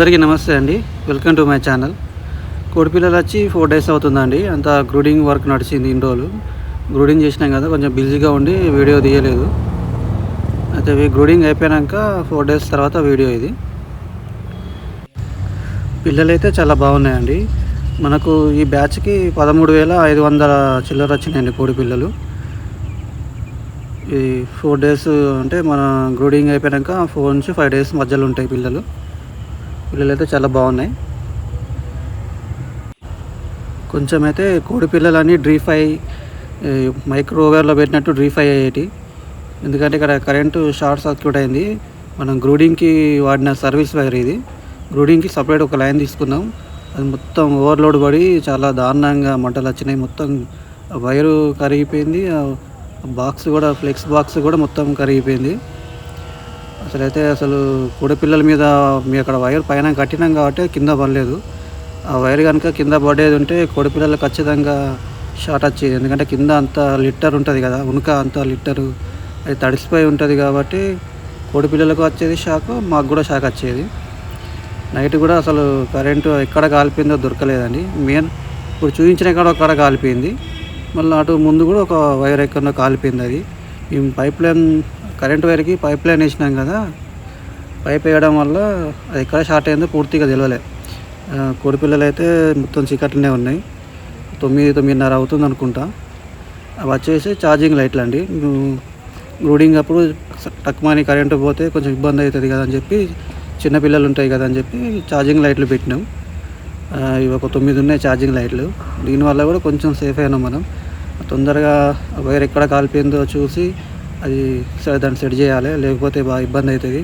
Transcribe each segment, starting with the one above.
అందరికీ నమస్తే అండి. Welcome to my channel. కోడిపిల్లలు వచ్చి 4 days అవుతుందండి. అంతా గ్రూడింగ్ వర్క్ నడిచింది ఇన్ని రోజులు. గ్రూడింగ్ చేసినాం కదా, కొంచెం బిజీగా ఉండి వీడియో తీయలేదు. అయితే గ్రూడింగ్ అయిపోయాక 4 days తర్వాత వీడియో ఇది. పిల్లలు అయితే చాలా బాగున్నాయండి. మనకు ఈ బ్యాచ్కి 13,500 చిల్లర వచ్చినాయండి కోడి పిల్లలు. ఈ 4 days అంటే మన గ్రూడింగ్ అయిపోయాక 4 నుంచి 5 days మధ్యలో ఉంటాయి పిల్లలు అయితే చాలా బాగున్నాయి. కొంచెం అయితే కోడి పిల్లలని డ్రీఫై మైక్రోవేవ్లో పెట్టినట్టు డ్రీఫై అయ్యేటి. ఎందుకంటే ఇక్కడ కరెంటు షార్ట్ సర్క్యూట్ అయింది. మనం గ్రూడింగ్కి వాడిన సర్వీస్ వైర్ ఇది. గ్రూడింగ్కి సపరేట్ ఒక లైన్ తీసుకున్నాం. అది మొత్తం ఓవర్లోడ్ పడి చాలా దారుణంగా మంటలు వచ్చినాయి. మొత్తం వైరు కరిగిపోయింది. బాక్స్ కూడా ఫ్లెక్స్ బాక్స్ కూడా మొత్తం కరిగిపోయింది. అసలు కోడి పిల్లల మీద మీ అక్కడ వైర్ పైన కట్టినాం కాబట్టి కింద పడలేదు. ఆ వైర్ కనుక కింద పడేది ఉంటే కోడి పిల్లలు ఖచ్చితంగా షార్ట్ వచ్చేది. ఎందుకంటే కింద అంత లిట్టర్ ఉంటుంది కదా, ఉనుక అంత లిట్టరు అది తడిసిపోయి ఉంటుంది కాబట్టి కోడి పిల్లలకు వచ్చేది షాక్, మాకు కూడా షాక్ వచ్చేది. నైట్ కూడా అసలు కరెంటు ఎక్కడ కాలిపోయిందో దొరకలేదండి. ఇప్పుడు చూపించిన కాడ ఒక కాలిపోయింది. మళ్ళీ అటు ముందు కూడా ఒక వైర్ ఎక్కడో కాలిపోయింది. అది మేము పైప్ లైన్ కరెంట్ వైర్కి పైప్ లైన్ వేసినాం కదా, పైప్ వేయడం వల్ల అది ఎక్కడ షార్ట్ అయిందో పూర్తిగా తెలియలే. కోడి పిల్లలు అయితే మొత్తం చీకట్లనే ఉన్నాయి. 9-9:30 అవుతుంది అనుకుంటా. అవి వచ్చేసి ఛార్జింగ్ లైట్లు అండి. గ్రూడింగ్ అప్పుడు టక్మాని కరెంటు పోతే కొంచెం ఇబ్బంది అవుతుంది కదా అని చెప్పి, చిన్నపిల్లలు ఉంటాయి కదా అని చెప్పి ఛార్జింగ్ లైట్లు పెట్టినాం. ఇవి ఒక 9 ఉన్నాయి ఛార్జింగ్ లైట్లు. దీనివల్ల కూడా కొంచెం సేఫ్ అయినాం మనం. తొందరగా వైర్ ఎక్కడ కాలిపోయిందో చూసి అది దాన్ని సెట్ చేయాలి, లేకపోతే బాగా ఇబ్బంది అవుతుంది.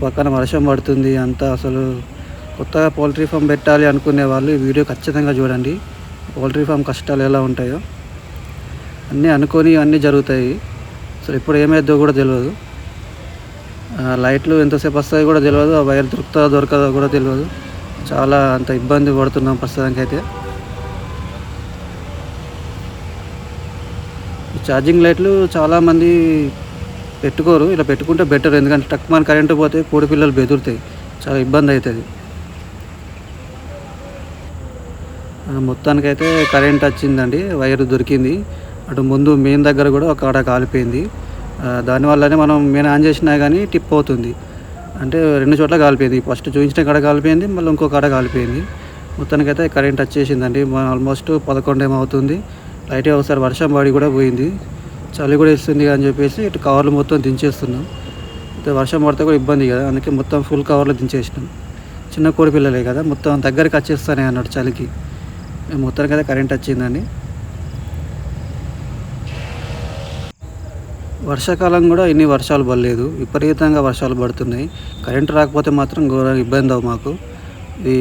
పక్కన వర్షం పడుతుంది అంతా. అసలు కొత్తగా పౌల్ట్రీ ఫామ్ పెట్టాలి అనుకునే వాళ్ళు ఈ వీడియో ఖచ్చితంగా చూడండి. పౌల్ట్రీ ఫామ్ కష్టాలు ఎలా ఉంటాయో అన్నీ అనుకొని అన్నీ జరుగుతాయి. అసలు ఇప్పుడు ఏమైద్దో కూడా తెలియదు. లైట్లు ఎంతసేపు వస్తాయో కూడా తెలియదు. ఆ వైర్ దొరకదో కూడా తెలియదు. చాలా అంత ఇబ్బంది పడుతున్నాం ప్రస్తుతానికి అయితే. ఛార్జింగ్ లైట్లు చాలామంది పెట్టుకోరు. ఇలా పెట్టుకుంటే బెటర్. ఎందుకంటే టక్మాన్ కరెంటు పోతే కోడి పిల్లలు బెదురుతాయి, చాలా ఇబ్బంది అవుతుంది. మొత్తానికైతే కరెంట్ వచ్చిందండి, వైర్ దొరికింది. అటు ముందు మెయిన్ దగ్గర కూడా ఒక ఆడ కాలిపోయింది. దానివల్లనే మనం మెయిన్ ఆన్ చేసినా కానీ టిప్ అవుతుంది. అంటే 2 చోట్ల కాలిపోయింది. ఫస్ట్ చూపించిన కాడ కాలిపోయింది, మళ్ళీ ఇంకో కాడ కాలిపోయింది. మొత్తానికైతే కరెంట్ వచ్చేసిందండి. ఆల్మోస్ట్ 11 ఏమవుతుంది. లైట్గా ఒకసారి వర్షం పడి కూడా పోయింది. చలి కూడా ఇస్తుంది అని చెప్పేసి ఇటు కవర్లు మొత్తం దించేస్తున్నాం. అయితే వర్షం పడితే కూడా ఇబ్బంది కదా, అందుకే మొత్తం ఫుల్ కవర్లో దించేసినాం. చిన్న కోడి పిల్లలే కదా, మొత్తం దగ్గరికి వచ్చేస్తానే అన్నట్టు చలికి. మొత్తానికి అయితే కరెంట్ వచ్చిందండి. వర్షాకాలం కూడా ఇన్ని వర్షాలు పడలేదు. విపరీతంగా వర్షాలు పడుతున్నాయి. కరెంటు రాకపోతే మాత్రం ఘోరంగా ఇబ్బంది అవ్వ మాకు. ఇది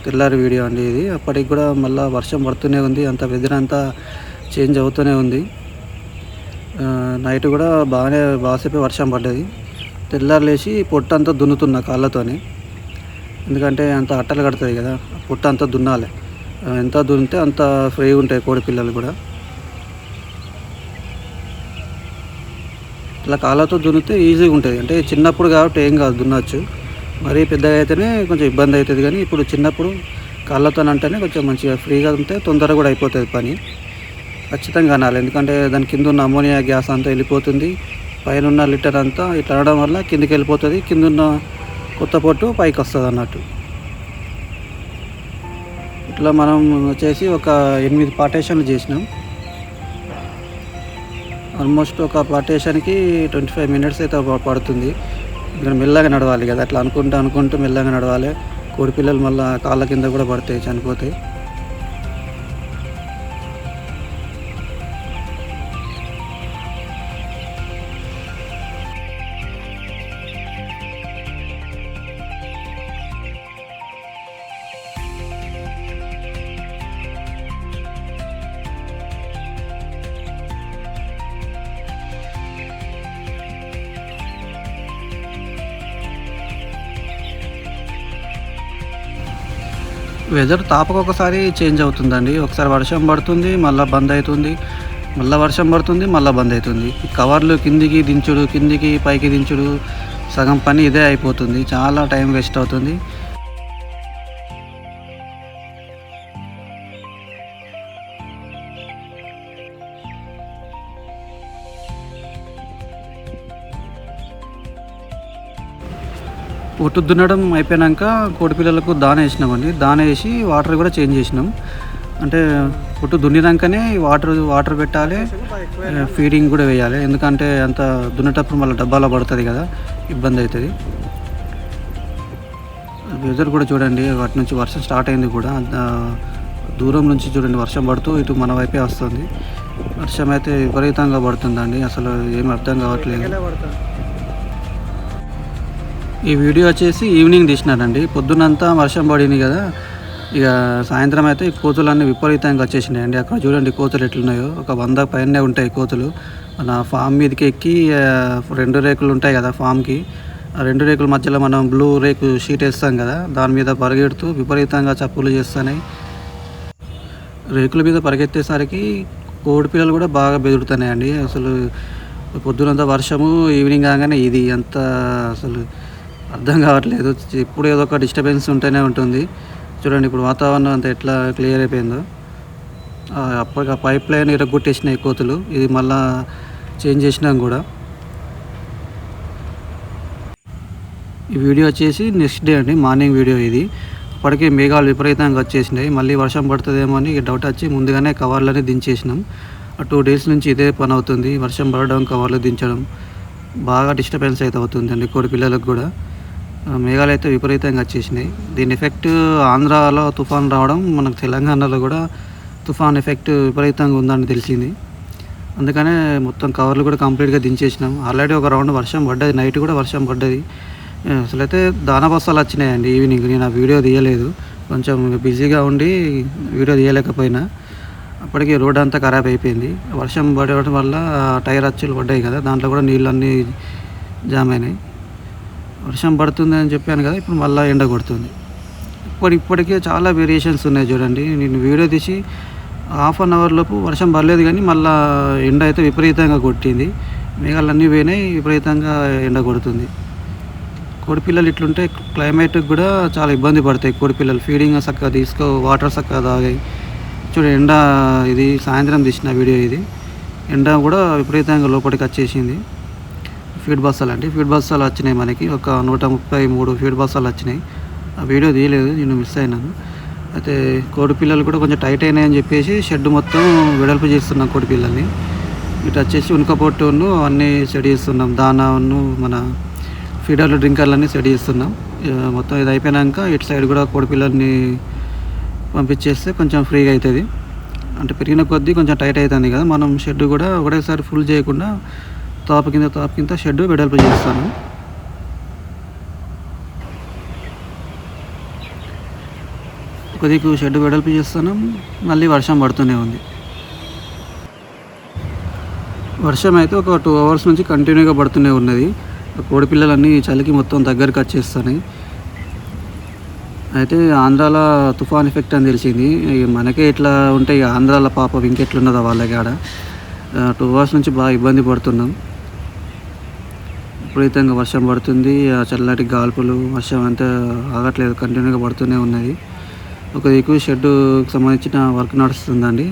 తెల్లారి వీడియో అండి ఇది. అప్పటికి కూడా మళ్ళీ వర్షం పడుతూనే ఉంది. అంత వెదర్ అంతా చేంజ్ అవుతూనే ఉంది. నైట్ కూడా బాగాసేపు వర్షం పడ్డది. తెల్లారి లేచి పొట్టు అంతా దున్నుతున్నా కాళ్ళతోని. ఎందుకంటే అంత అట్టలు కడుతుంది కదా, పొట్టు అంతా దున్నాలి. ఎంత దున్నితే అంత ఫ్రీగా ఉంటాయి కోడి పిల్లలు కూడా. ఇట్లా కాళ్ళతో దున్నితే ఈజీగా ఉంటుంది. అంటే చిన్నప్పుడు కాబట్టి ఏం కాదు, దున్నచ్చు. మరీ పెద్దగా అయితేనే కొంచెం ఇబ్బంది అవుతుంది. కానీ ఇప్పుడు చిన్నప్పుడు కాళ్ళతో అంటేనే కొంచెం మంచిగా ఫ్రీగా ఉంటే తొందరగా కూడా అయిపోతుంది పని. ఖచ్చితంగా అనాలి, ఎందుకంటే దాని కింద ఉన్న అమోనియా గ్యాస్ అంతా వెళ్ళిపోతుంది. పైన ఉన్న లిటర్ అంతా ఇట్లా అనడం వల్ల కిందికి వెళ్ళిపోతుంది. కింద ఉన్న కొత్త పొట్టు పైకి వస్తుంది అన్నట్టు. ఇట్లా మనం వచ్చేసి ఒక 8 పార్టేషన్లు చేసినాం. ఆల్మోస్ట్ ఒక పార్టేషన్కి 25 minutes అయితే పడుతుంది. ఇక్కడ మెల్లగా నడవాలి కదా, అట్లా అనుకుంటూ మెల్లగా నడవాలి. కోడి పిల్లలు మళ్ళీ కాళ్ళ కింద కూడా పడతాయి, చనిపోతాయి. వెదర్ తాపకొకసారి చేంజ్ అవుతుందండి. ఒకసారి వర్షం పడుతుంది, మళ్ళీ బంద్ అవుతుంది, మళ్ళీ వర్షం పడుతుంది, మళ్ళీ బంద్ అవుతుంది. ఈ కవర్లు కిందికి దించుడు, కిందికి పైకి దించుడు సగం పని ఇదే అయిపోతుంది, చాలా టైం వేస్ట్ అవుతుంది. ఒట్టు దున్నడం అయిపోయాక కోడి పిల్లలకు దాన వేసినామండి. దాన వేసి వాటర్ కూడా చేంజ్ చేసినాం. అంటే ఒట్టు దున్నినాకనే వాటర్ పెట్టాలి, ఫీడింగ్ కూడా వేయాలి. ఎందుకంటే అంత దున్నేటప్పుడు మళ్ళీ డబ్బాలో పడుతుంది కదా, ఇబ్బంది అవుతుంది. వెదర్ కూడా చూడండి, వాటి నుంచి వర్షం స్టార్ట్ అయింది కూడా. దూరం నుంచి చూడండి వర్షం పడుతూ ఇటు మన వైపే వస్తుంది. వర్షం అయితే విపరీతంగా పడుతుందండి, అసలు ఏమి అర్థం కావట్లేదు. ఈ వీడియో వచ్చేసి ఈవినింగ్ తీసినానండి. పొద్దున్నంతా వర్షం పడింది కదా, ఇక సాయంత్రం అయితే కోతులన్నీ విపరీతంగా వచ్చేసినాయండి. అక్కడ చూడండి కోతులు ఎట్లున్నాయో, ఒక 100 పైనే ఉంటాయి కోతులు. మన ఫామ్ మీదకి ఎక్కి 2 రేకులు ఉంటాయి కదా ఫామ్కి, ఆ 2 రేకుల మధ్యలో మనం బ్లూ రేకు షీట్ వేస్తాం కదా, దాని మీద పరిగెడుతూ విపరీతంగా చప్పులు చేస్తున్నాయి. రేకుల మీద పరిగెత్తేసరికి కోడి పిల్లలు కూడా బాగా బెదురుతున్నాయండి. అసలు పొద్దునంతా వర్షము, ఈవినింగ్ కాగానే ఇది అంత అసలు అర్థం కావట్లేదు. ఇప్పుడు ఏదో ఒక డిస్టర్బెన్స్ ఉంటూనే ఉంటుంది. చూడండి ఇప్పుడు వాతావరణం అంతా ఎట్లా క్లియర్ అయిపోయిందో. అప్పటికి ఆ పైప్ లైన్ ఇరగొట్టేసినాయి కోతులు. ఇది మళ్ళా చేంజ్ చేసినాం కూడా. ఈ వీడియో వచ్చేసి నెక్స్ట్ డే అండి, మార్నింగ్ వీడియో ఇది. అప్పటికే మేఘాలు విపరీతంగా వచ్చేసినాయి. మళ్ళీ వర్షం పడుతుందేమో అని డౌట్ వచ్చి ముందుగానే కవర్లని దించేసినాం. 2 డేస్ నుంచి ఇదే పని అవుతుంది, వర్షం పడడం, కవర్లు దించడం. బాగా డిస్టర్బెన్స్ అయితే అవుతుందండి కోడి పిల్లలకు కూడా. మేఘాలు అయితే విపరీతంగా వచ్చేసినాయి. దీని ఎఫెక్ట్ ఆంధ్రాలో తుఫాన్ రావడం, మనకు తెలంగాణలో కూడా తుఫాన్ ఎఫెక్ట్ విపరీతంగా ఉందని తెలిసింది. అందుకనే మొత్తం కవర్లు కూడా కంప్లీట్గా దించేసినాం. ఆల్రెడీ ఒక రౌండ్ వర్షం పడ్డది, నైట్ కూడా వర్షం పడ్డది. అసలైతే దానా బస్తాలు వచ్చినాయండి ఈవినింగ్. నేను ఆ వీడియో తీయలేదు, కొంచెం బిజీగా ఉండి వీడియో తీయలేకపోయినా. అప్పటికి రోడ్ అంతా ఖరాబ్ అయిపోయింది. వర్షం పడడం వల్ల టైర్ అచ్చులు పడ్డాయి కదా, దాంట్లో కూడా నీళ్ళు అన్నీ జామ్ అయినాయి. వర్షం పడుతుంది అని చెప్పాను కదా, ఇప్పుడు మళ్ళీ ఎండ కొడుతుంది. ఇప్పటికే చాలా వేరియేషన్స్ ఉన్నాయి చూడండి. నేను వీడియో తీసి హాఫ్ అన్ అవర్ లోపు వర్షం పడలేదు, కానీ మళ్ళీ ఎండ అయితే విపరీతంగా కొట్టింది. మేఘాలన్నీ పోయినాయి, విపరీతంగా ఎండ కొడుతుంది. కోడిపిల్లలు ఇట్లుంటే క్లైమేట్కి కూడా చాలా ఇబ్బంది పడతాయి కోడిపిల్లలు. ఫీడింగ్ చక్కగా వాటర్ చక్కగా తాగాయి. చూడండి ఎండ, ఇది సాయంత్రం తీసిన వీడియో ఇది. ఎండ కూడా విపరీతంగా లోపలికి వచ్చేసింది. ఫీడ్ బస్తాలు అండి, ఫీడ్ బస్తాలు వచ్చినాయి మనకి. ఒక 133 ఫీడ్ బస్తాలు వచ్చినాయి. ఆ వీడియో తీయలేదు, నేను మిస్ అయినాను. అయితే కోడి పిల్లలు కూడా కొంచెం టైట్ అయినాయని చెప్పేసి షెడ్ మొత్తం వెడల్పు చేస్తున్నాం కోడి పిల్లల్ని. ఇటు వచ్చేసి ఉనకపోట్టును అన్నీ సెట్ చేస్తున్నాం. దానాను మన ఫీడర్లు, డ్రింకర్లు అన్నీ సెట్ చేస్తున్నాం. మొత్తం ఇది అయిపోయాక ఇటు సైడ్ కూడా కోడి పిల్లల్ని పంపించేస్తే కొంచెం ఫ్రీగా అవుతుంది. అంటే పెరిగిన కొద్దీ కొంచెం టైట్ అవుతుంది కదా, మనం షెడ్ కూడా ఒకటేసారి ఫుల్ చేయకుండా తాపు కింద షెడ్ వెడల్పు చేస్తాను. కొద్దిగా షెడ్ వెడల్పు చేస్తాను. మళ్ళీ వర్షం పడుతూనే ఉంది. వర్షం అయితే ఒక 2 అవర్స్ నుంచి కంటిన్యూగా పడుతూనే ఉన్నది. కోడి పిల్లలన్నీ చలికి మొత్తం దగ్గరికి వచ్చేస్తున్నాయి. అయితే ఆంధ్రాలో తుఫాన్ ఎఫెక్ట్ అని తెలిసింది. మనకే ఇట్లా ఉంటే ఇక ఆంధ్రాలో పాపం ఇంకెట్లున్నదో వాళ్ళకి ఆడ. 2 అవర్స్ నుంచి బాగా ఇబ్బంది పడుతున్నాం. విపరీతంగా వర్షం పడుతుంది, ఆ చల్లటి గాల్పులు, వర్షం అంతా ఆగట్లేదు, కంటిన్యూగా పడుతూనే ఉన్నది. ఒక దిక్కు షెడ్డుకి సంబంధించిన వర్క్ నడుస్తుందండి.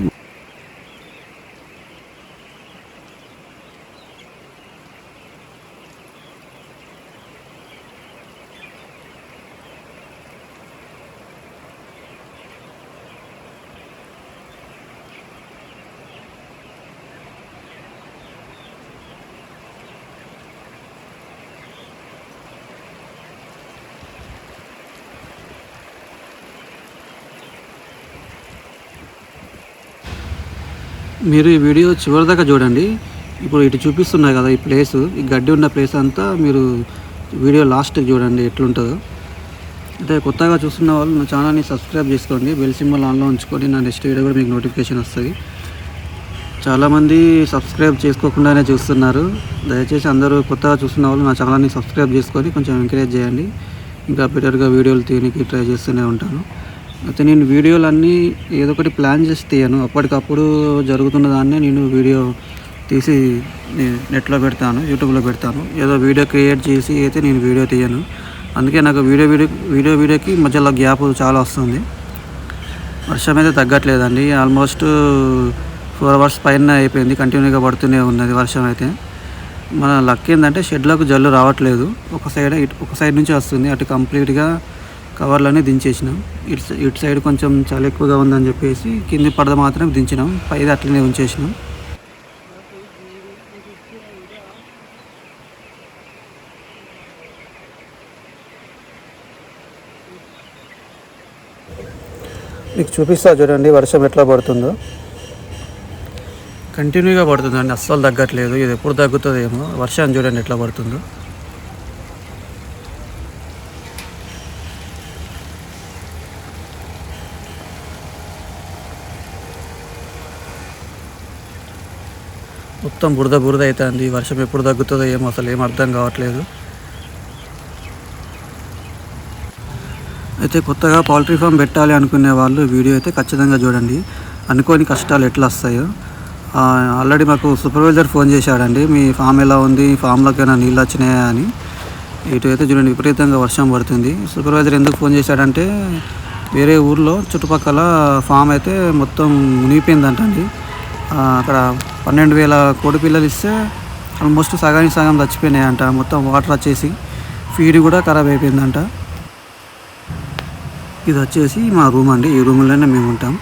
మీరు ఈ వీడియో చివరిదాకా చూడండి. ఇప్పుడు ఇటు చూపిస్తున్నారు కదా ఈ ప్లేసు, ఈ గడ్డి ఉన్న ప్లేస్ అంతా మీరు వీడియో లాస్ట్కి చూడండి ఎట్లుంటుందో. అయితే కొత్తగా చూస్తున్న వాళ్ళు నా ఛానల్ని సబ్స్క్రైబ్ చేసుకోండి, బెల్ సింబల్ ఆన్లో ఉంచుకొని నా నెక్స్ట్ వీడియో కూడా మీకు నోటిఫికేషన్ వస్తుంది. చాలామంది సబ్స్క్రైబ్ చేసుకోకుండానే చూస్తున్నారు. దయచేసి అందరూ కొత్తగా చూస్తున్న వాళ్ళు నా ఛానల్ని సబ్స్క్రైబ్ చేసుకొని కొంచెం ఎంకరేజ్ చేయండి. ఇంకా బెటర్గా వీడియోలు తీయడానికి ట్రై చేస్తూనే ఉంటాను. అయితే నేను వీడియోలన్నీ ఏదో ఒకటి ప్లాన్ చేసి తీయను, అప్పటికప్పుడు జరుగుతున్న దాన్నే నేను వీడియో తీసి నెట్లో పెడతాను, యూట్యూబ్లో పెడతాను. ఏదో వీడియో క్రియేట్ చేసి అయితే నేను వీడియో తీయను. అందుకే నాకు వీడియోకి మధ్యలో గ్యాప్ చాలా వస్తుంది. వర్షం అయితే తగ్గట్లేదండి. ఆల్మోస్ట్ 4 అవర్స్ పైన అయిపోయింది, కంటిన్యూగా పడుతూనే ఉన్నది వర్షం అయితే. మన లక్ ఏంటంటే షెడ్లకు జల్లు రావట్లేదు, ఒక సైడ్ నుంచి వస్తుంది. అటు కంప్లీట్గా కవర్లన్నీ దించేసినాం. ఇటు సైడ్ కొంచెం చలి ఎక్కువగా ఉందని చెప్పేసి కింది పడద మాత్రం దించినాం, పైది అట్లనే ఉంచేసినాం. మీకు చూపిస్తా చూడండి వర్షం ఎట్లా పడుతుందో. కంటిన్యూగా పడుతుందండి, అస్సలు తగ్గట్లేదు. ఇది ఎప్పుడు తగ్గుతుందో ఏమో. వర్షం చూడండి ఎట్లా పడుతుందో. మొత్తం బురద అవుతుంది. వర్షం ఎప్పుడు తగ్గుతుందో ఏమో, అసలు ఏం అర్థం కావట్లేదు. అయితే కొత్తగా పౌల్ట్రీ ఫామ్ పెట్టాలి అనుకునే వాళ్ళు వీడియో అయితే ఖచ్చితంగా చూడండి. అనుకోని కష్టాలు ఎట్లా వస్తాయో. ఆల్రెడీ మాకు సూపర్వైజర్ ఫోన్ చేశాడండి, మీ ఫామ్ ఎలా ఉంది, ఫామ్లోకైనా నీళ్ళు వచ్చినాయా అని. ఇటు అయితే చూడండి విపరీతంగా వర్షం పడుతుంది. సూపర్వైజర్ ఎందుకు ఫోన్ చేశాడంటే వేరే ఊర్లో చుట్టుపక్కల ఫామ్ అయితే మొత్తం మునిగిపోయిందంటండి. అక్కడ 12,000 కోడి పిల్లలు ఇస్తే ఆల్మోస్ట్ సగానికి సగం చచ్చిపోయినాయంట. మొత్తం వాటర్ వచ్చేసి ఫీడ్ కూడా ఖరాబ్ అయిపోయిందంట. ఇది వచ్చేసి మా రూమ్ అండి, ఈ రూమ్లోనే మేము ఉంటాం.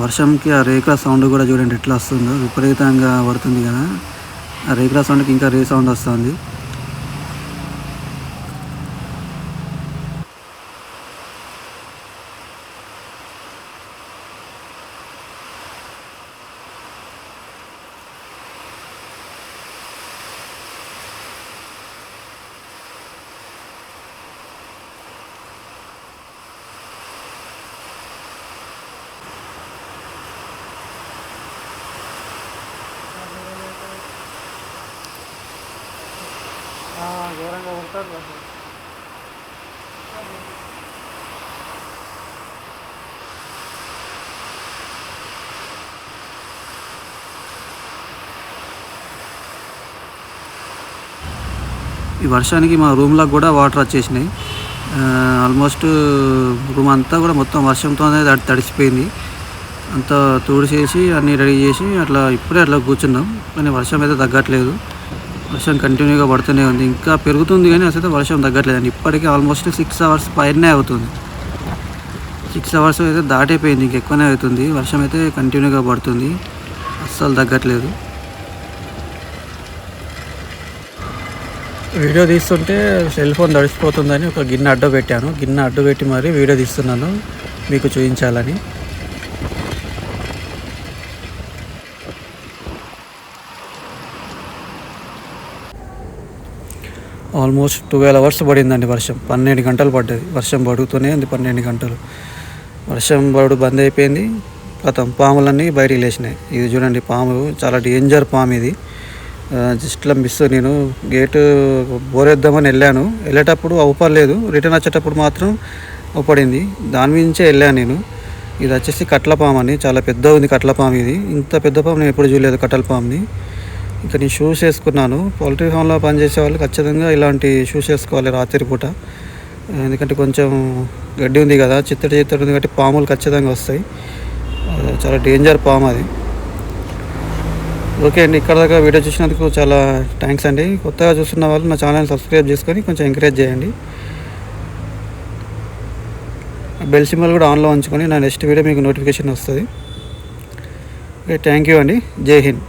వర్షంకి ఆ రేకుల సౌండ్ కూడా చూడండి ఎట్లా వస్తుందో, విపరీతంగా పడుతుంది కదా. ఆ రేకుల సౌండ్కి ఇంకా రే సౌండ్ వస్తుంది. ఘోరంగా ఉంటుంది. ఈ వర్షానికి మా రూమ్లో కూడా వాటర్ వచ్చేసినాయి. ఆల్మోస్ట్ రూమ్ అంతా కూడా మొత్తం వర్షంతోనే తడిసిపోయింది. అంతా తుడిచేసి అన్నీ రెడీ చేసి ఇప్పుడే అట్లా కూర్చున్నాం. కానీ వర్షం అయితే తగ్గట్లేదు. వర్షం కంటిన్యూగా పడుతూనే ఉంది, ఇంకా పెరుగుతుంది కానీ అసలు వర్షం తగ్గట్లేదండి. ఇప్పటికీ ఆల్మోస్ట్ 6 అవర్స్ పైనే అవుతుంది. 6 అవర్స్ అయితే దాటైపోయింది, ఇంకెక్కువనే అవుతుంది. వర్షం అయితే కంటిన్యూగా పడుతుంది, అస్సలు తగ్గట్లేదు. వీడియో తీస్తుంటే సెల్ ఫోన్ తడిసిపోతుందని ఒక గిన్నె అడ్డు పెట్టాను. గిన్నె అడ్డు పెట్టి మరీ వీడియో తీస్తున్నాను మీకు చూపించాలని. ఆల్మోస్ట్ 12 అవర్స్ పడిందండి వర్షం. 12 గంటలు పడ్డది వర్షం, పడుతూనే ఉంది 12 గంటలు. వర్షం బంద్ అయిపోయింది. పాములన్నీ బయటికి లేచినాయి. ఇది చూడండి పాము, చాలా డేంజర్ పాము ఇది. Just miss. నేను గేటు బోరేద్దామని వెళ్ళేటప్పుడు అవపడలేదు, రిటర్న్ వచ్చేటప్పుడు మాత్రం అవపడింది. దాని నుంచే వెళ్ళాను నేను. ఇది వచ్చేసి కట్ల పాము అని, చాలా పెద్ద ఉంది కట్ల పాము ఇది. ఇంత పెద్ద పాము నేను ఎప్పుడు చూడలేదు, కట్టల పాముని. ఇంకా నేను షూస్ వేసుకున్నాను. పౌల్ట్రీ ఫామ్లో పనిచేసే వాళ్ళు ఖచ్చితంగా ఇలాంటి షూస్ వేసుకోవాలి రాత్రిపూట. ఎందుకంటే కొంచెం గడ్డి ఉంది కదా, చిత్తడి ఉంది కాబట్టి పాములు ఖచ్చితంగా వస్తాయి. చాలా డేంజర్ పాము అది. ఓకే అండి, ఇక్కడ దాకా వీడియో చూసినందుకు చాలా థ్యాంక్స్ అండి. కొత్తగా చూస్తున్న వాళ్ళు నా ఛానల్ సబ్స్క్రైబ్ చేసుకొని కొంచెం ఎంకరేజ్ చేయండి. బెల్ సింబల్ కూడా ఆన్లో ఉంచుకొని నా నెక్స్ట్ వీడియో మీకు నోటిఫికేషన్ వస్తుంది. ఓకే, థ్యాంక్ యూ అండి. జై హింద్.